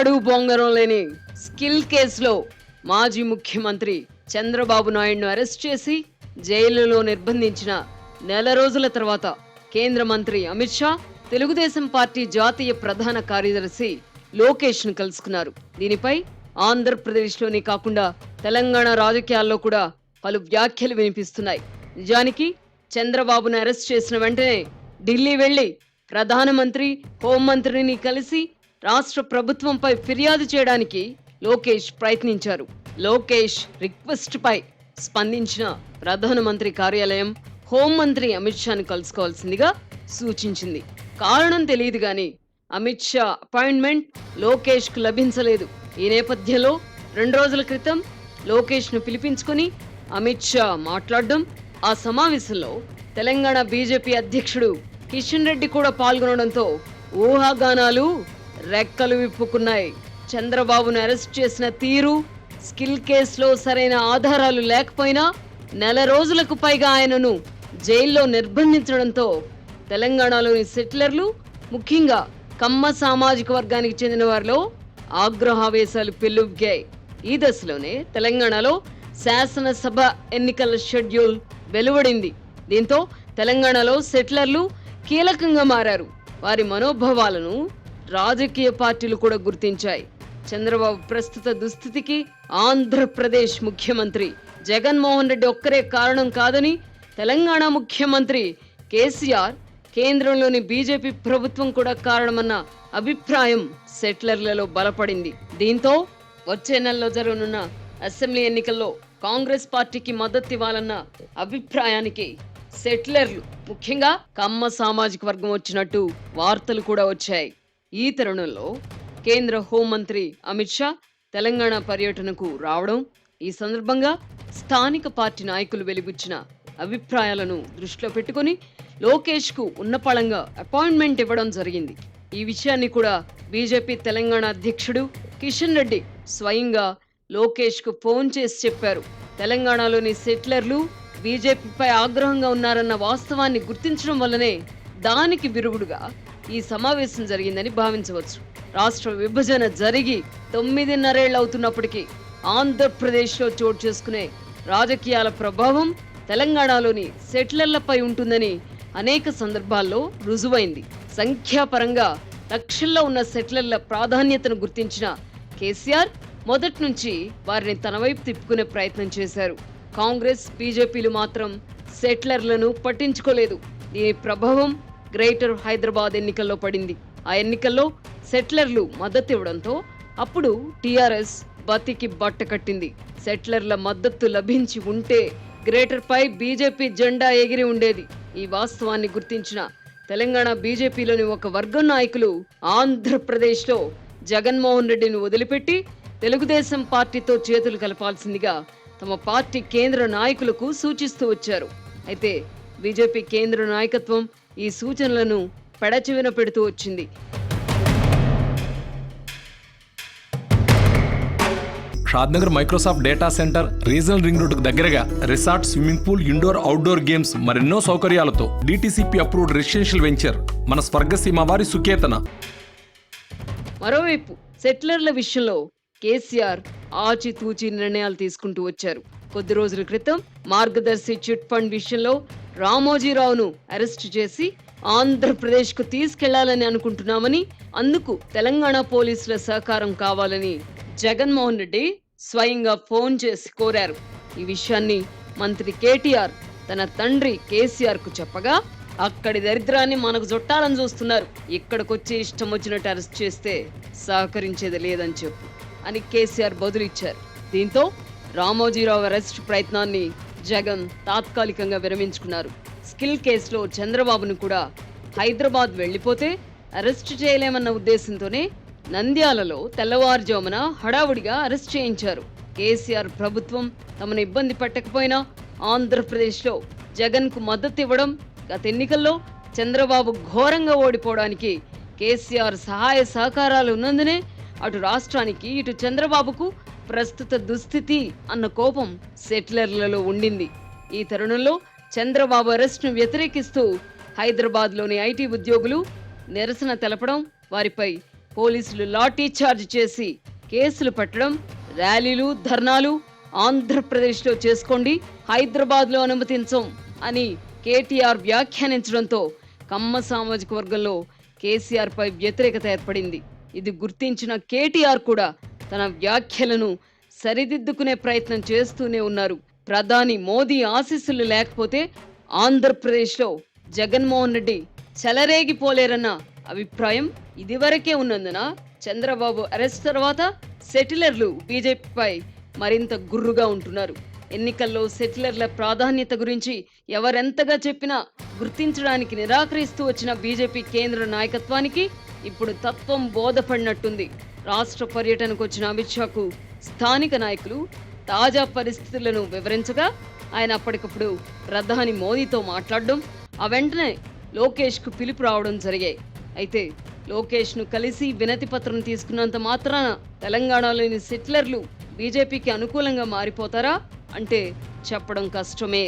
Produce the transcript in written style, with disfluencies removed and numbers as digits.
తాడు బొంగరం లేని స్కిల్ కేసులో మాజీ ముఖ్యమంత్రి చంద్రబాబు నాయుడును అరెస్ట్ చేసి జైలులో నిర్బంధించిన నెల రోజుల తర్వాత కేంద్ర మంత్రి అమిత్ షా తెలుగుదేశం పార్టీ జాతీయ ప్రధాన కార్యదర్శి లోకేష్ ను కలుసుకున్నారు. దీనిపై ఆంధ్రప్రదేశ్లోనే కాకుండా తెలంగాణ రాజకీయాల్లో కూడా పలు వ్యాఖ్యలు వినిపిస్తున్నాయి. నిజానికి చంద్రబాబును అరెస్ట్ చేసిన వెంటనే ఢిల్లీ వెళ్లి ప్రధానమంత్రి, హోంమంత్రిని కలిసి రాష్ట్ర ప్రభుత్వంపై ఫిర్యాదు చేయడానికి లోకేష్ ప్రయత్నించారు. లోకేష్ రిక్వెస్ట్ పై స్పందించిన ప్రధానమంత్రి కార్యాలయం హోంమంత్రి అమిత్ షాను కలుసుకోవాల్సిందిగా సూచించింది. కారణం తెలియదు గాని అమిత్ షా అపాయింట్మెంట్ లోకేష్ కు లభించలేదు. ఈ నేపథ్యంలో 2 రోజుల క్రితం లోకేష్ ను పిలిపించుకుని అమిత్ షా మాట్లాడడం, ఆ సమావేశంలో తెలంగాణ బీజేపీ అధ్యక్షుడు కిషన్ రెడ్డి కూడా పాల్గొనడంతో ఊహాగానాలు రెక్కలు విప్పుకున్నాయి. చంద్రబాబును అరెస్ట్ చేసిన తీరు, స్కిల్ కేసులో సరైన ఆధారాలు లేకపోయినా నెల రోజులకు పైగా ఆయనను జైల్లో నిర్బంధించడంతో తెలంగాణలోని సెటిలర్లు, ముఖ్యంగా కమ్మ సామాజిక వర్గానికి చెందిన వారిలో ఆగ్రహావేశాలు పెల్లుబికాయి. ఈ దశలోనే తెలంగాణలో శాసనసభ ఎన్నికల షెడ్యూల్ వెలువడింది. దీంతో తెలంగాణలో సెటిలర్లు కీలకంగా మారారు. వారి మనోభావాలను రాజకీయ పార్టీలు కూడా గుర్తించాయి. చంద్రబాబు ప్రస్తుత దుస్థితికి ఆంధ్రప్రదేశ్ ముఖ్యమంత్రి జగన్మోహన్ రెడ్డి ఒక్కరే కారణం కాదని తెలంగాణ ముఖ్యమంత్రి కేసీఆర్, కేంద్రంలోని బీజేపీ ప్రభుత్వం కూడా కారణమన్న అభిప్రాయం సెటిలర్లలో బలపడింది. దీంతో వచ్చే నెలలో జరగనున్న అసెంబ్లీ ఎన్నికల్లో కాంగ్రెస్ పార్టీకి మద్దతు ఇవ్వాలన్న అభిప్రాయానికి సెటిలర్లు, ముఖ్యంగా కమ్మ సామాజిక వర్గం వచ్చినట్టు వార్తలు కూడా వచ్చాయి. ఈ తరుణంలో కేంద్ర హోంమంత్రి అమిత్ షా తెలంగాణ పర్యటనకు రావడం, ఈ సందర్భంగా స్థానిక పార్టీ నాయకులు వెలిబుచ్చిన అభిప్రాయాలను దృష్టిలో పెట్టుకుని లోకేష్ కు ఉన్నపళంగా అపాయింట్మెంట్ ఇవ్వడం జరిగింది. ఈ విషయాన్ని కూడా బీజేపీ తెలంగాణ అధ్యక్షుడు కిషన్ రెడ్డి స్వయంగా లోకేష్ కు ఫోన్ చేసి చెప్పారు. తెలంగాణలోని సెటిలర్లు బీజేపీపై ఆగ్రహంగా ఉన్నారన్న వాస్తవాన్ని గుర్తించడం వల్లనే దానికి విరుగుడుగా ఈ సమావేశం జరిగిందని భావించవచ్చు. రాష్ట్ర విభజన జరిగి 9.5 ఏళ్లు అవుతున్నప్పటికీ ఆంధ్రప్రదేశ్లో చోటు చేసుకునే రాజకీయాల ప్రభావం తెలంగాణలోని సెటిలర్లపై ఉంటుందని అనేక సందర్భాల్లో రుజువైంది. సంఖ్యాపరంగా లక్షల్లో ఉన్న సెటిలర్ల ప్రాధాన్యతను గుర్తించిన కేసీఆర్ మొదటి నుంచి వారిని తన వైపు తిప్పుకునే ప్రయత్నం చేశారు. కాంగ్రెస్, బీజేపీలు మాత్రం సెటిలర్లను పట్టించుకోలేదు. దీని ప్రభావం గ్రేటర్ హైదరాబాద్ ఎన్నికల్లో పడింది. ఆ ఎన్నికల్లో సెటిలర్లు మద్దతు ఇవ్వడంతో అప్పుడు టీఆర్ఎస్ బతికి బట్ట కట్టింది. సెటిలర్ల మద్దతు లభించి ఉంటే గ్రేటర్ పై బీజేపీ జెండా ఎగిరి ఉండేది. ఈ వాస్తవాన్ని గుర్తించిన తెలంగాణ బీజేపీలోని ఒక వర్గం నాయకులు ఆంధ్రప్రదేశ్లో జగన్మోహన్ రెడ్డిని వదిలిపెట్టి తెలుగుదేశం పార్టీతో చేతులు కలపాల్సిందిగా తమ పార్టీ కేంద్ర నాయకులకు సూచిస్తూ వచ్చారు. అయితే బీజేపీ కేంద్ర నాయకత్వం ఈ సూచనలను పెడచెవిన పెడుతూ వచ్చింది. Shadnagar Microsoft data centre regional ring రోడ్డుకు దగ్గరగా resort, swimming pool, indoor, outdoor games మరెన్నో సౌకర్యాలతో DTCP అప్రూవ్డ్ రెసిడెన్షియల్ వెంచర్ మన స్వర్గసీమ వారి సుకేతన. మరోవైపు సెటిలర్ల విషయంలో కేసీఆర్ ఆచితూచి నిర్ణయాలు తీసుకుంటూ వచ్చారు. కొద్ది రోజుల క్రితం మార్గదర్శి చిట్ ఫండ్ విషయంలో రామోజీరావును అరెస్టు చేసి ఆంధ్రప్రదేశ్ కు తీసుకెళ్లాలని అనుకుంటున్నామని, అందుకు తెలంగాణ పోలీసుల సహకారం కావాలని జగన్మోహన్ రెడ్డి స్వయంగా ఫోన్ చేసి కోరారు. ఈ విషయాన్ని మంత్రి కేటీఆర్ తన తండ్రి కేసీఆర్ కు చెప్పగా, అక్కడి దరిద్రాన్ని మనకు జొట్టాలని చూస్తున్నారు, ఇక్కడికొచ్చి ఇష్టం వచ్చినట్టు అరెస్ట్ చేస్తే సహకరించేది లేదని చెప్పు అని కేసీఆర్ బదులిచ్చారు. దీంతో రామోజీరావు అరెస్ట్ ప్రయత్నాన్ని జగన్ తాత్కాలికంగా విరమించుకున్నారు. స్కిల్ కేసులో చంద్రబాబును కూడా హైదరాబాద్ వెళ్లిపోతే అరెస్ట్ చేయలేమన్న ఉద్దేశంతోనే నంద్యాలలో తెల్లవారుజామున హడావుడిగా అరెస్ట్ చేయించారు. కేసీఆర్ ప్రభుత్వం తమను ఇబ్బంది పెట్టకపోయినా ఆంధ్రప్రదేశ్లో జగన్ కు మద్దతు ఇవ్వడం, గత ఎన్నికల్లో చంద్రబాబు ఘోరంగా ఓడిపోవడానికి కేసీఆర్ సహాయ సహకారాలు ఉన్నందునే అటు రాష్ట్రానికి, ఇటు చంద్రబాబుకు ప్రస్తుత దుస్థితి అన్న కోపం సెటిలర్లలో ఉండింది. ఈ తరుణంలో చంద్రబాబు అరెస్టును వ్యతిరేకిస్తూ హైదరాబాద్లోని ఐటీ ఉద్యోగులు నిరసన తెలపడం, వారిపై పోలీసులు లాఠీ చార్జ్ చేసి కేసులు పెట్టడం, ర్యాలీలు, ధర్నాలు ఆంధ్రప్రదేశ్లో చేసుకోండి, హైదరాబాద్లో అనుమతించం అని కేటీఆర్ వ్యాఖ్యానించడంతో కమ్మ సామాజిక వర్గంలో కేసీఆర్ పై వ్యతిరేకత ఏర్పడింది. ఇది గుర్తించిన కేటీఆర్ కూడా తన వ్యాఖ్యలను సరిదిద్దుకునే ప్రయత్నం చేస్తూనే ఉన్నారు. ప్రధాని మోదీ ఆశీస్సులు లేకపోతే ఆంధ్రప్రదేశ్లో జగన్మోహన్ రెడ్డి చెలరేగిపోలేరన్న అభిప్రాయం ఇదివరకే ఉన్నందున చంద్రబాబు అరెస్ట్ తర్వాత సెటిలర్లు బీజేపీపై మరింత గుర్రుగా ఉంటున్నారు. ఎన్నికల్లో సెటిలర్ల ప్రాధాన్యత గురించి ఎవరెంతగా చెప్పినా గుర్తించడానికి నిరాకరిస్తూ వచ్చిన బీజేపీ కేంద్ర నాయకత్వానికి ఇప్పుడు తత్వం బోధపడినట్టుంది. రాష్ట్ర పర్యటనకు వచ్చిన అమిత్ షాకు స్థానిక నాయకులు తాజా పరిస్థితులను వివరించగా ఆయన అప్పటికప్పుడు ప్రధాని మోదీతో మాట్లాడడం, ఆ వెంటనే లోకేష్కు పిలుపు రావడం జరిగాయి. అయితే లోకేష్ను కలిసి వినతి పత్రం తీసుకున్నంత మాత్రాన తెలంగాణలోని సెటిలర్లు బీజేపీకి అనుకూలంగా మారిపోతారా అంటే చెప్పడం కష్టమే.